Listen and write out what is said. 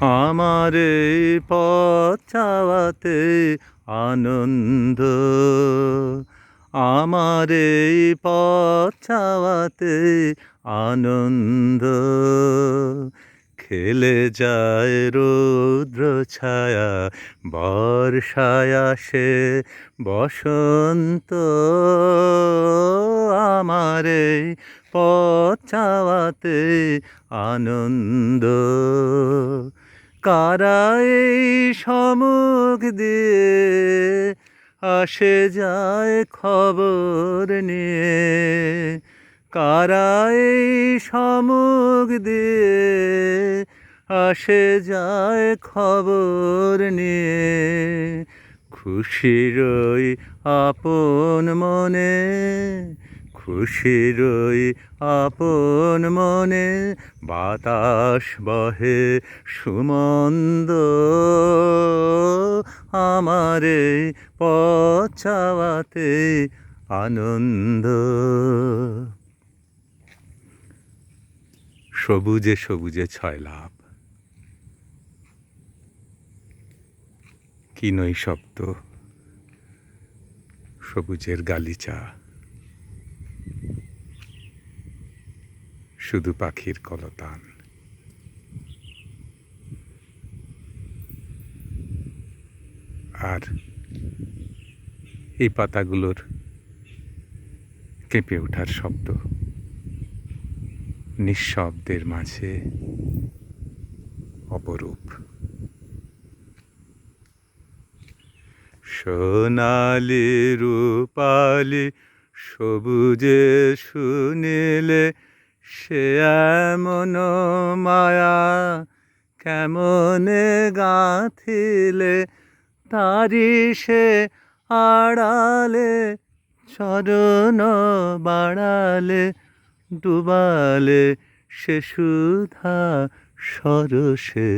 আমার এই পথ চাওয়াতে আনন্দ, আমার এই পথ চাওয়াতে আনন্দ। খেলে যায় রৌদ্র ছায়া, বর্ষায় আসে বসন্ত। আমার এই পথ চাওয়াতে আনন্দ। কারা এই সম্মুখ দিয়ে আসে যায় খবর নিয়ে, কারা এই সম্মুখ দিয়ে আসে যায় খবর নিয়ে। খুশিরই আপন মনে, খুশিরই আপন মনে বাতাস বহে সুমন্দ। আমার এই পথ চাওয়াতে আনন্দ। সবুজে সবুজে ছয় লাভ, কি নৈশব্দ, সবুজের গালিচা, শুধু পাখির কলতান। আর এই পাতাগুলোর কেঁপে ওঠার শব্দ, নিঃশব্দের মাঝে অপরূপ। সোনালি রূপালি সবুজে শুনিলে, সে এমন মায়া কেমনে গাঁথিলে, তারি সে আড়ালে চরণ বাড়ালে, ডুবালে সে সুধা সরসে।